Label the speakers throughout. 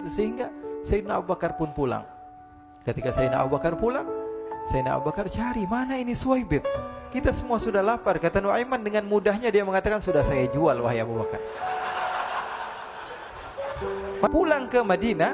Speaker 1: sehingga Sayyidina Abu Bakar pun pulang. Ketika Sayyidina Abu Bakar pulang, Sayyidina Abu Bakar cari, mana ini Suwaibit? Kita semua sudah lapar. Kata Nuaiman dengan mudahnya dia mengatakan, sudah saya jual wahai Abu Bakar. Pulang ke Madinah,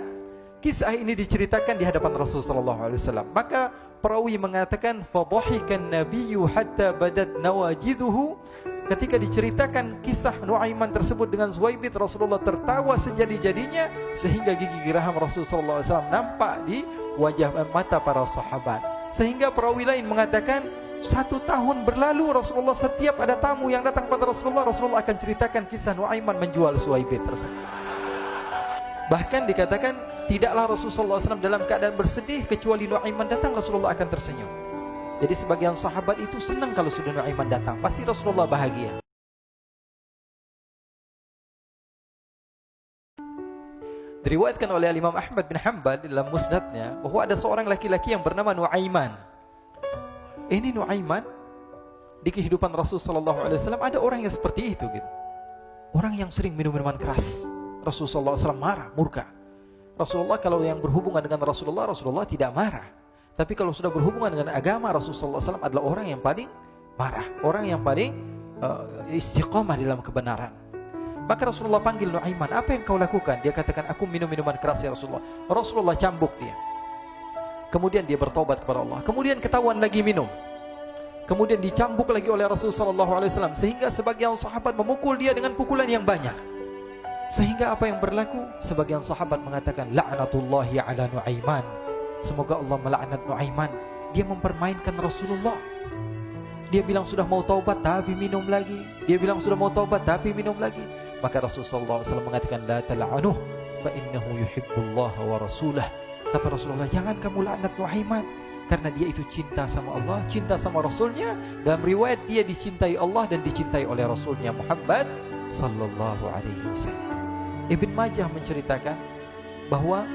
Speaker 1: kisah ini diceritakan di hadapan Rasulullah SAW. Maka perawi mengatakan, fadhahikan nabiyyu hatta badat nawajidhuhu. Ketika diceritakan kisah Nuaiman tersebut dengan Suwaibit, Rasulullah tertawa sejadi-jadinya sehingga gigi geraham Rasulullah SAW nampak di wajah mata para sahabat. Sehingga perawi lain mengatakan, 1 tahun berlalu Rasulullah setiap ada tamu yang datang pada Rasulullah akan ceritakan kisah Nuaiman menjual Suwaibit tersebut. Bahkan dikatakan tidaklah Rasulullah SAW dalam keadaan bersedih kecuali Nuaiman datang, Rasulullah akan tersenyum. Jadi sebagian sahabat itu senang kalau sudah Nuaiman datang, pasti Rasulullah bahagia. Diriwayatkan oleh Imam Ahmad bin Hanbal dalam musnadnya bahwa ada seorang laki-laki yang bernama Nuaiman. Ini Nuaiman di kehidupan Rasulullah SAW ada orang yang seperti itu gitu. Orang yang sering minum minuman keras. Rasulullah SAW marah, murka. Rasulullah kalau yang berhubungan dengan Rasulullah tidak marah. Tapi kalau sudah berhubungan dengan agama, Rasulullah SAW adalah orang yang paling marah, orang yang paling istiqomah dalam kebenaran. Maka Rasulullah panggil Nuaiman, apa yang kau lakukan? Dia katakan, aku minum minuman keras ya Rasulullah. Rasulullah cambuk dia. Kemudian dia bertobat kepada Allah. Kemudian ketahuan lagi minum. Kemudian dicambuk lagi oleh Rasulullah SAW. Sehingga sebagian sahabat memukul dia dengan pukulan yang banyak. Sehingga apa yang berlaku? Sebagian sahabat mengatakan, la'natullahi ala Nuaiman. Semoga Allah melaknat Nuaiman. Dia mempermainkan Rasulullah. Dia bilang sudah mau taubat tapi minum lagi. Dia bilang sudah mau taubat tapi minum lagi. Maka Rasulullah SAW mengatakan, la tal'anuh fa innahu yuhibbullaha wa rasulah. Kata Rasulullah, jangan kamu laknat Nuaiman, karena dia itu cinta sama Allah, cinta sama Rasulnya. Dalam riwayat dia dicintai Allah dan dicintai oleh Rasulnya Muhammad sallallahu alaihi wasallam. Ibn Majah menceritakan bahwa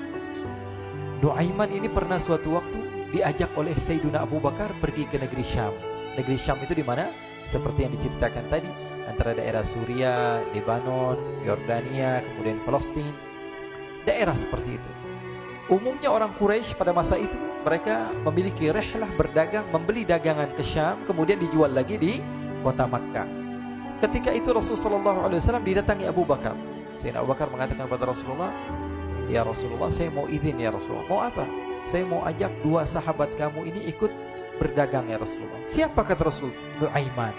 Speaker 1: Nuaiman ini pernah suatu waktu diajak oleh Sayyidina Abu Bakar pergi ke negeri Syam. Negeri Syam itu di mana? Seperti yang diceritakan tadi, antara daerah Suriah, Lebanon, Yordania, kemudian Palestina. Daerah seperti itu. Umumnya orang Quraisy pada masa itu mereka memiliki rihlah berdagang, membeli dagangan ke Syam, kemudian dijual lagi di kota Makkah. Ketika itu Rasulullah SAW didatangi Abu Bakar. Sayyidina Abu Bakar mengatakan kepada Rasulullah, ya Rasulullah, saya mau izin ya Rasulullah. Mau apa? Saya mau ajak 2 sahabat kamu ini ikut berdagang ya Rasulullah. Siapa kata Rasul? Nuaiman.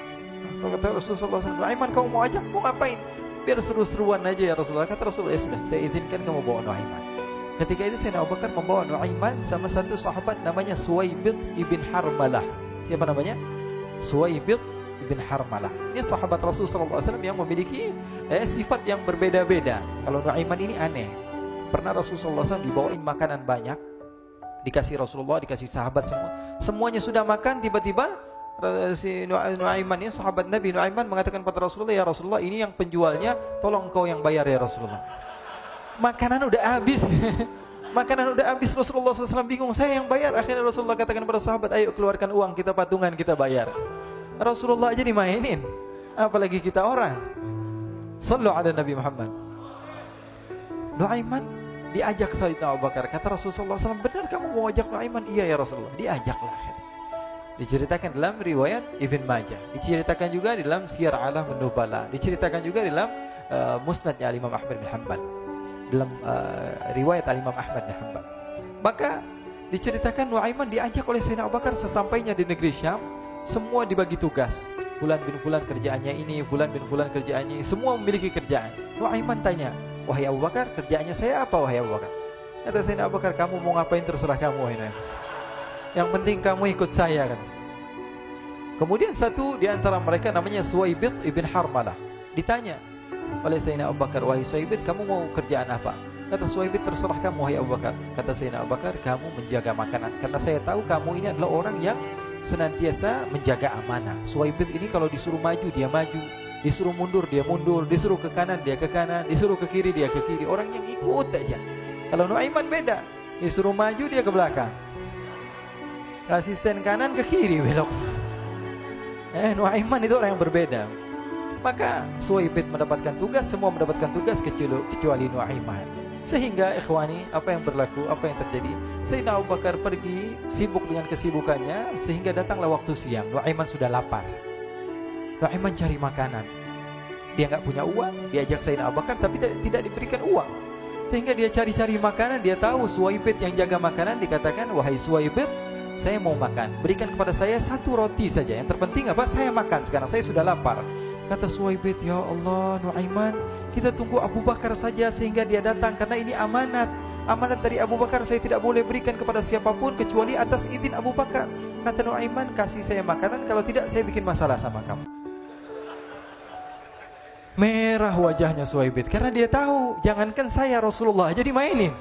Speaker 1: Kata Rasulullah SAW, Nuaiman kamu mau ajak? Mau ngapain? Biar seru-seruan aja ya Rasulullah. Kata Rasulullah, ya sudah, saya izinkan kamu bawa Nuaiman. Ketika itu Sayyidina Abu Bakar membawa Nuaiman sama satu sahabat namanya Suwaibit ibn Harmalah. Siapa namanya? Suwaibit ibn Harmalah. Ini sahabat Rasulullah SAW yang memiliki sifat yang berbeda-beda. Kalau Nuaiman ini aneh. Pernah Rasulullah SAW dibawain makanan banyak, dikasih Rasulullah, dikasih sahabat semua. Semuanya sudah makan, tiba-tiba si Nuaiman ini, sahabat Nabi Nuaiman mengatakan kepada Rasulullah, ya Rasulullah, ini yang penjualnya, tolong kau yang bayar ya Rasulullah. Makanan udah habis. Makanan udah habis, Rasulullah SAW bingung, saya yang bayar. Akhirnya Rasulullah katakan kepada sahabat, ayo keluarkan uang, kita patungan, kita bayar. Rasulullah aja dimainin, apalagi kita orang. Sallu ala Nabi Muhammad. Nuaiman diajak Sayyidina Abu Bakar. Kata Rasulullah SAW, benar kamu mau ajak Nuaiman? Iya ya Rasulullah. Diajaklah. Diceritakan dalam riwayat Ibn Majah, diceritakan juga dalam Siyar A'lam Nubala, diceritakan juga dalam musnadnya Imam Ahmad bin Hanbal, dalam riwayat Imam Ahmad bin Hanbal. Maka diceritakan Nuaiman diajak oleh Sayyidina Abu Bakar. Sesampainya di negeri Syam, semua dibagi tugas. Fulan bin Fulan kerjaannya ini, Fulan bin Fulan kerjaannya ini, semua memiliki kerjaan. Nuaiman tanya, wahai Abu Bakar, kerjaannya saya apa wahai Abu Bakar? Kata Sayyidina Abu Bakar, kamu mau ngapain terserah kamu wahai Nuaiman. Yang penting kamu ikut saya kan. Kemudian satu di antara mereka namanya Suwaibit ibn Harmalah. Ditanya oleh Sayyidina Abu Bakar, wahai Suwaibit, kamu mau kerjaan apa? Kata Suwaibit, terserah kamu wahai Abu Bakar. Kata Sayyidina Abu Bakar, kamu menjaga makanan, karena saya tahu kamu ini adalah orang yang senantiasa menjaga amanah. Suwaibit ini kalau disuruh maju dia maju, disuruh mundur dia mundur, disuruh ke kanan dia ke kanan, disuruh ke kiri dia ke kiri. Orang yang ikut aja. Kalau Nuaiman beda, disuruh maju dia ke belakang, kasih sen kanan ke kiri belok. Nuaiman itu orang yang berbeda. Maka Suwaibit mendapatkan tugas, semua mendapatkan tugas kecuali Nuaiman. Sehingga ikhwani, apa yang berlaku, apa yang terjadi? Sayyidina Abu Bakar pergi sibuk dengan kesibukannya, sehingga datanglah waktu siang. Nuaiman sudah lapar. Nuaiman cari makanan. Dia nggak punya uang, diajak Sayyidina Abu Bakar tapi tidak diberikan uang. Sehingga dia cari-cari makanan, dia tahu Suwaibit yang jaga makanan, dikatakan, "Wahai Suwaibit, saya mau makan. Berikan kepada saya 1 roti saja. Yang terpenting apa? Saya makan sekarang, saya sudah lapar." Kata Suwaibit, "Ya Allah, Nuaiman, kita tunggu Abu Bakar saja sehingga dia datang, karena ini amanat. Amanat dari Abu Bakar, saya tidak boleh berikan kepada siapapun kecuali atas izin Abu Bakar." Kata Nuaiman, "Kasih saya makanan, kalau tidak saya bikin masalah sama kamu." Merah wajahnya Suwaibit karena dia tahu, jangankan saya, Rasulullah aja dimainin.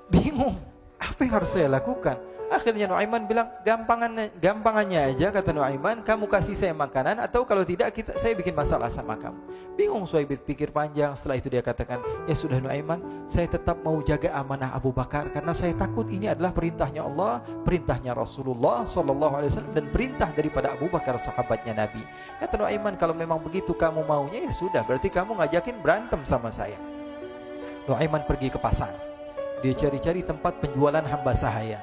Speaker 1: Bingung, apa yang harus saya lakukan? Akhirnya Nuaiman bilang, gampangannya aja, kata Nuaiman, kamu kasih saya makanan, atau kalau tidak saya bikin masalah sama kamu. Bingung Suwaibit, pikir panjang. Setelah itu dia katakan, ya sudah Nuaiman, saya tetap mau jaga amanah Abu Bakar, karena saya takut ini adalah perintahnya Allah, perintahnya Rasulullah SAW, dan perintah daripada Abu Bakar, sahabatnya Nabi. Kata Nuaiman, kalau memang begitu kamu maunya, ya sudah, berarti kamu ngajakin berantem sama saya. Nuaiman pergi ke pasar. Dia cari-cari tempat penjualan hamba sahaya.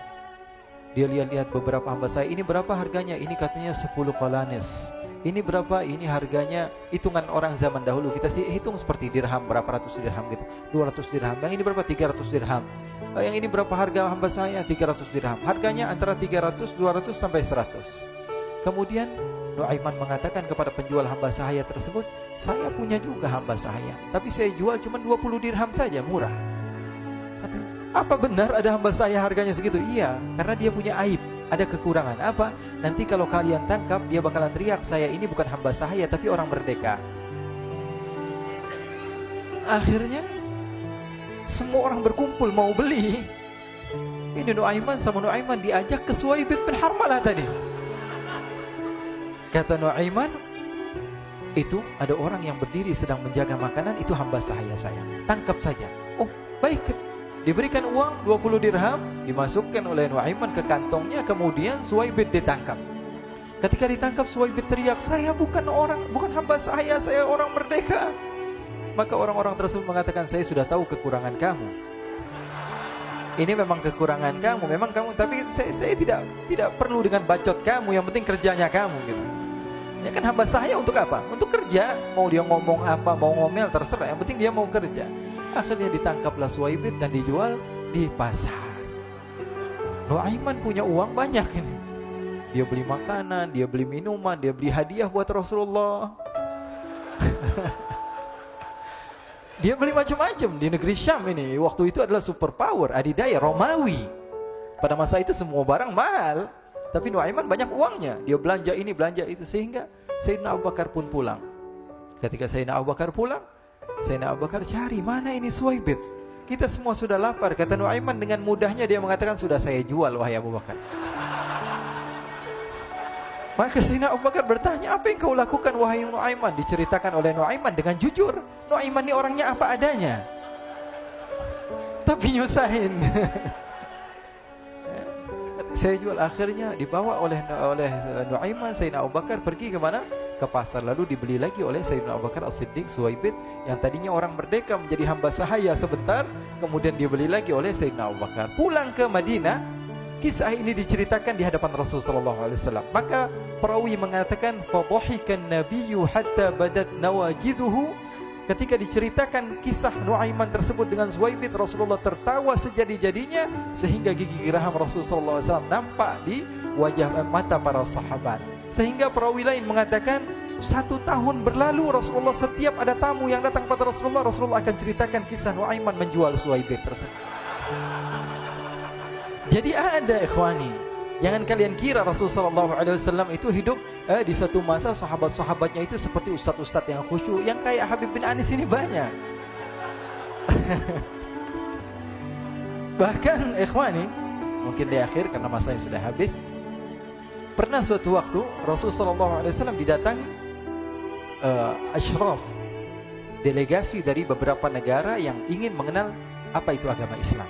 Speaker 1: Dia lihat-lihat beberapa hamba sahaya. Ini berapa harganya? Ini katanya 10 qalanis. Ini berapa? Ini harganya, hitungan orang zaman dahulu. Kita sih hitung seperti dirham, berapa ratus dirham gitu. 200 dirham. Yang ini berapa? 300 dirham. Yang ini berapa harga hamba sahaya? 300 dirham. Harganya antara 300, 200 sampai 100. Kemudian Nuaiman mengatakan kepada penjual hamba sahaya tersebut, saya punya juga hamba sahaya, tapi saya jual cuma 20 dirham saja, murah. Apa benar ada hamba saya harganya segitu? Iya, karena dia punya aib, ada kekurangan. Apa? Nanti kalau kalian tangkap, dia bakalan teriak, saya ini bukan hamba sahaya tapi orang merdeka. Akhirnya semua orang berkumpul mau beli. Ini Nuaiman sama Nuaiman diajak ke Suwaibit bin Harmalah tadi. Kata Nuaiman, itu ada orang yang berdiri sedang menjaga makanan, itu hamba sahaya saya, tangkap saja. Oh baik. Diberikan uang 20 dirham, dimasukkan oleh Nuaiman ke kantongnya, kemudian Suwaibit ditangkap. Ketika ditangkap, Suwaibit teriak, saya bukan hamba saya orang merdeka. Maka orang-orang tersebut mengatakan, saya sudah tahu kekurangan kamu. Ini memang kekurangan kamu, memang kamu, tapi saya tidak perlu dengan bacot kamu, yang penting kerjanya kamu gitu. Ya kan hamba saya untuk apa? Untuk kerja. Mau dia ngomong apa, mau ngomel terserah, yang penting dia mau kerja. Akhirnya ditangkaplah Suwaibit dan dijual di pasar. Nuaiman punya uang banyak ini. Dia beli makanan, dia beli minuman, dia beli hadiah buat Rasulullah. Dia beli macam-macam di negeri Syam ini. Waktu itu adalah superpower, adidaya Romawi. Pada masa itu semua barang mahal, tapi Nuaiman banyak uangnya. Dia belanja ini, belanja itu, sehingga Sayyidina Abu Bakar pun pulang. Ketika Sayyidina Abu Bakar pulang, Sayyidina Abu Bakar cari, mana ini Suwaibit? Kita semua sudah lapar. Kata Nuaiman dengan mudahnya dia mengatakan, sudah saya jual wahai Abu Bakar. Maka Sayyidina Abu Bakar bertanya, apa yang kau lakukan wahai Nuaiman? Diceritakan oleh Nuaiman dengan jujur. Nuaiman ini orangnya apa adanya, tapi nyusahin. Saya jual. Akhirnya dibawa oleh Nuaiman, Sayyidina Abu Bakar pergi ke mana? Ke pasar. Lalu dibeli lagi oleh Sayyidina Abu Bakar As-Siddiq, Suwaibit yang tadinya orang merdeka menjadi hamba sahaya sebentar, kemudian dibeli lagi oleh Sayyidina Abu Bakar. Pulang ke Madinah, kisah ini diceritakan di hadapan Rasulullah SAW. Maka perawi mengatakan, fadhahikan nabiyyu hatta badat nawajiduhu. Ketika diceritakan kisah Nuaiman tersebut dengan Suwaibit, Rasulullah tertawa sejadi-jadinya sehingga gigi geraham Rasulullah SAW nampak di wajah mata para sahabat. Sehingga perawi lain mengatakan 1 tahun berlalu Rasulullah, setiap ada tamu yang datang pada Rasulullah akan ceritakan kisah Nuaiman menjual Suwaibit tersebut. Jadi ada ikhwani, jangan kalian kira Rasulullah SAW itu hidup di satu masa sahabat-sahabatnya itu seperti ustadz-ustadz yang khusyuk, yang kayak Habib bin Anis ini banyak. Bahkan ikhwani, mungkin di akhir karena masanya sudah habis, pernah suatu waktu Rasulullah SAW didatangi asyraf, delegasi dari beberapa negara yang ingin mengenal apa itu agama Islam.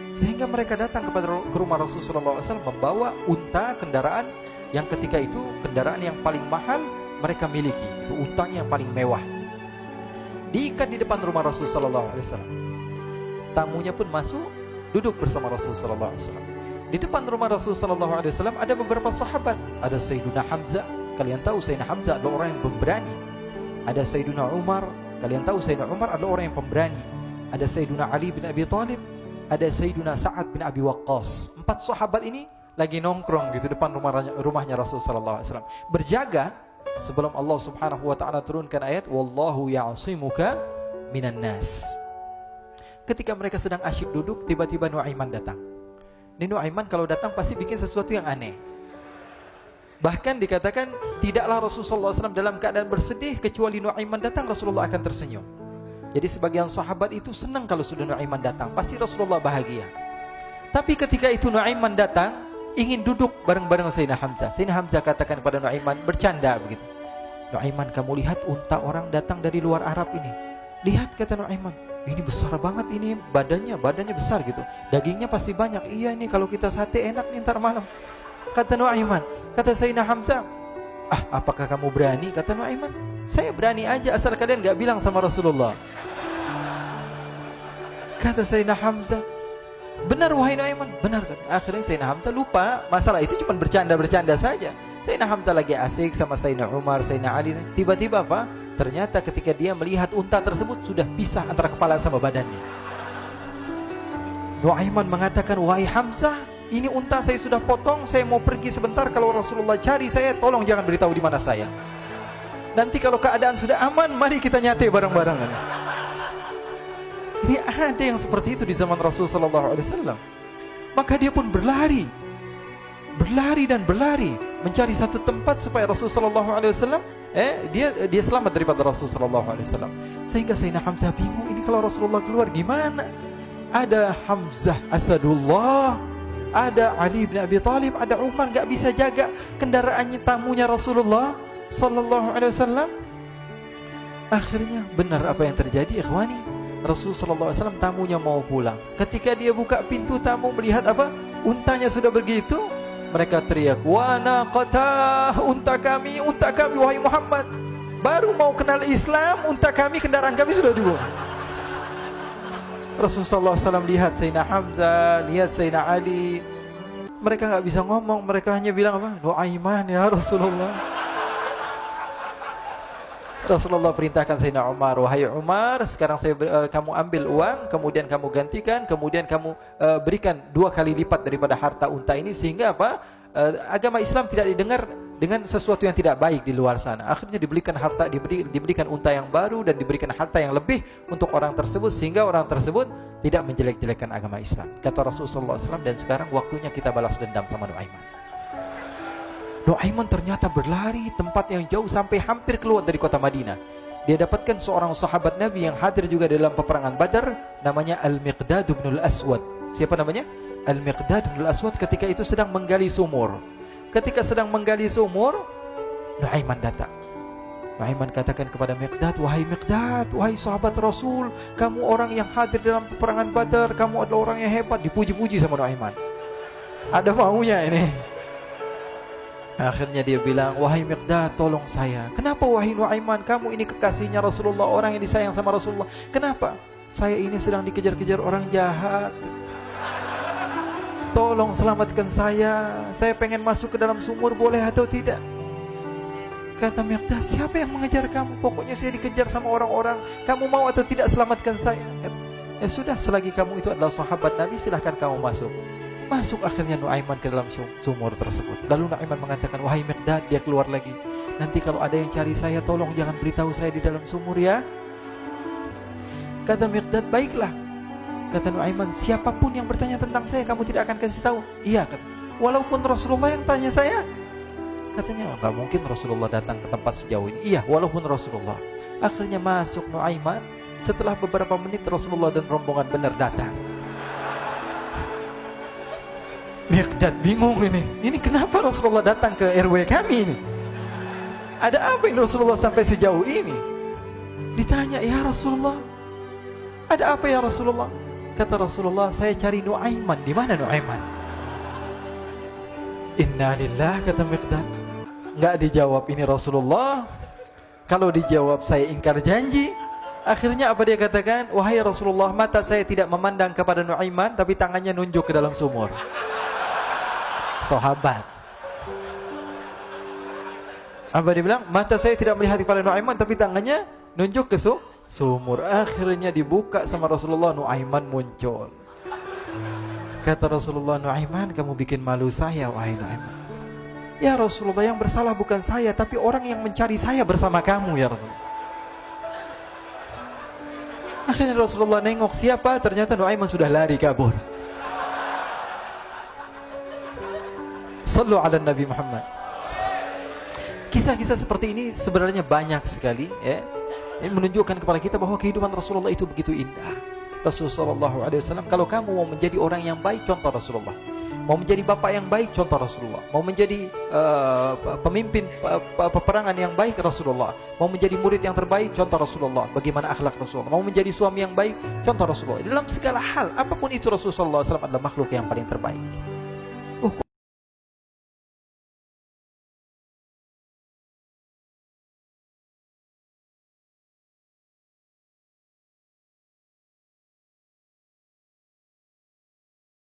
Speaker 1: Sehingga mereka datang ke rumah Rasulullah SAW membawa unta, kendaraan yang ketika itu kendaraan yang paling mahal mereka miliki, itu untanya yang paling mewah. diikat di depan rumah Rasul sallallahu alaihi wasallam. Tamunya pun masuk, duduk bersama Rasul sallallahu alaihi wasallam. Di depan rumah Rasul sallallahu alaihi wasallam ada beberapa sahabat. Ada Sayyiduna Hamzah. Kalian tahu Sayyidina Hamzah adalah orang yang pemberani. Ada Sayyiduna Umar. Kalian tahu Sayyidina Umar adalah orang yang pemberani. Ada Sayyiduna Ali bin Abi Thalib. Ada Sayyiduna Sa'ad bin Abi Waqqas. 4 sahabat ini lagi nongkrong gitu depan rumahnya Rasul sallallahu alaihi wasallam. Berjaga sebelum Allah Subhanahu wa taala turunkan ayat wallahu ya'simuka minan nas. Ketika mereka sedang asyik duduk, tiba-tiba Nuaiman datang. Ini Nuaiman kalau datang pasti bikin sesuatu yang aneh. Bahkan dikatakan tidaklah Rasulullah SAW dalam keadaan bersedih, kecuali Nuaiman datang Rasulullah akan tersenyum. Jadi sebagian sahabat itu senang kalau sudah Nuaiman datang, pasti Rasulullah bahagia. Tapi ketika itu Nuaiman datang, ingin duduk bareng-bareng Sayyidina Hamzah. Sayyidina Hamzah katakan kepada Nuaiman, bercanda begitu. Nuaiman, kamu lihat unta orang datang dari luar Arab ini. Lihat, kata Nuaiman, ini besar banget, ini badannya besar gitu. Dagingnya pasti banyak. Iya, ini kalau kita sate enak nih ntar malam. Kata Nuaiman. Kata Sayyidina Hamzah, apakah kamu berani? Kata Nuaiman, saya berani aja asal kalian gak bilang sama Rasulullah. Kata Sayyidina Hamzah, benar wahai Nuaiman, benar kan? Akhirnya Sayyidina Hamzah lupa masalah itu, cuma bercanda-bercanda saja. Sayyidina Hamzah lagi asik sama Sayyidina Umar, Sayyidina Ali. Tiba-tiba apa? Ternyata ketika dia melihat unta tersebut sudah pisah antara kepala sama badannya. Nuaiman mengatakan, wahai Hamzah, ini unta saya sudah potong, saya mau pergi sebentar. Kalau Rasulullah cari saya, tolong jangan beritahu di mana saya. Nanti kalau keadaan sudah aman, mari kita nyate bareng-bareng. Ini ada yang seperti itu di zaman Rasulullah SAW. Maka dia pun berlari dan berlari mencari satu tempat supaya Rasulullah SAW dia selamat daripada Rasulullah SAW. Sehingga Sayyidina Hamzah bingung, ini kalau Rasulullah keluar gimana? Ada Hamzah Asadullah, ada Ali bin Abi Thalib, ada Umar, gak bisa jaga kendaraannya tamunya Rasulullah sallallahu alaihi wasallam. Akhirnya benar apa yang terjadi, ikhwani. Rasulullah sallallahu alaihi wasallam tamunya mau pulang. Ketika dia buka pintu, tamu melihat apa? Untanya sudah begitu. Mereka teriak, "Wa naqatah, unta kami wahai Muhammad. Baru mau kenal Islam, unta kami, kendaraan kami sudah dibuang." Rasulullah SAW lihat Sayyidina Hamzah, lihat Sayyidina Ali. Mereka gak bisa ngomong, mereka hanya bilang apa? Nuaiman ya Rasulullah. Rasulullah perintahkan Sayyidina Umar, wahai Umar, sekarang kamu ambil uang, kemudian kamu gantikan, kemudian kamu berikan 2 kali lipat daripada harta unta ini, sehingga apa? Agama Islam tidak didengar dengan sesuatu yang tidak baik di luar sana. Akhirnya diberikan harta, diberikan unta yang baru dan diberikan harta yang lebih untuk orang tersebut, sehingga orang tersebut tidak menjelek-jelekkan agama Islam. Kata Rasulullah SAW, dan sekarang waktunya kita balas dendam sama Nuaiman. Nuaiman ternyata berlari tempat yang jauh sampai hampir keluar dari kota Madinah. Dia dapatkan seorang sahabat Nabi yang hadir juga dalam peperangan Badar, namanya Al-Miqdad bin Al-Aswad. Siapa namanya? Al-Miqdad bin Al-Aswad ketika itu sedang menggali sumur. Ketika sedang menggali sumur, Nuaiman datang. Nuaiman katakan kepada Miqdad, wahai Miqdad, wahai sahabat Rasul, kamu orang yang hadir dalam peperangan Badar, kamu adalah orang yang hebat. Dipuji-puji sama Nuaiman. Ada maunya ini. Akhirnya dia bilang, wahai Miqdad, tolong saya. Kenapa wahai Nuaiman, kamu ini kekasihnya Rasulullah, orang yang disayang sama Rasulullah. Kenapa? Saya ini sedang dikejar-kejar orang jahat. Tolong selamatkan saya. Saya pengen masuk ke dalam sumur, boleh atau tidak? Kata Miqdad, siapa yang mengejar kamu? Pokoknya saya dikejar sama orang-orang. Kamu mau atau tidak selamatkan saya? Ya sudah, selagi kamu itu adalah sahabat Nabi, silahkan kamu masuk. Masuk akhirnya Nuaiman ke dalam sumur tersebut. Lalu Nuaiman mengatakan, wahai Miqdad, dia keluar lagi. Nanti kalau ada yang cari saya, tolong jangan beritahu saya di dalam sumur ya. Kata Miqdad, baiklah. Kata Nuaiman, siapapun yang bertanya tentang saya, kamu tidak akan kasih tahu. Iya, walaupun Rasulullah yang tanya saya. Katanya, enggak mungkin Rasulullah datang ke tempat sejauh ini. Iya, walaupun Rasulullah. Akhirnya masuk Nuaiman. Setelah beberapa menit Rasulullah dan rombongan benar datang. Miqdad bingung ini. Ini kenapa Rasulullah datang ke RW kami ini? Ada apa ini Rasulullah sampai sejauh ini? Ditanya, ya Rasulullah, ada apa ya Rasulullah? Kata Rasulullah, saya cari Nuaiman. Di mana Nuaiman? Innalillah, kata Miqdad. Enggak dijawab ini Rasulullah. Kalau dijawab saya ingkar janji. Akhirnya apa dia katakan? Wahai Rasulullah, mata saya tidak memandang kepada Nuaiman, tapi tangannya nunjuk ke dalam sumur. Sahabat. Apa dia bilang? Mata saya tidak melihat kepada Nuaiman, tapi tangannya nunjuk ke sumur. Akhirnya dibuka sama Rasulullah, Nuaiman muncul. Kata Rasulullah, Nuaiman, kamu bikin malu saya, wahai Nuaiman. Ya Rasulullah, yang bersalah bukan saya, tapi orang yang mencari saya bersama kamu, ya Rasulullah. Akhirnya Rasulullah nengok, siapa? Ternyata Nuaiman sudah lari kabur. Sallu ala Nabi Muhammad. Kisah-kisah seperti ini sebenarnya banyak sekali, ya. Ini menunjukkan kepada kita bahwa kehidupan Rasulullah itu begitu indah. Rasulullah SAW, kalau kamu mau menjadi orang yang baik, contoh Rasulullah. Mau menjadi bapak yang baik, contoh Rasulullah. Mau menjadi pemimpin peperangan yang baik, Rasulullah. Mau menjadi murid yang terbaik, contoh Rasulullah. Bagaimana akhlak Rasulullah. Mau menjadi suami yang baik, contoh Rasulullah. Dalam segala hal, apapun itu, Rasulullah SAW adalah makhluk yang paling terbaik.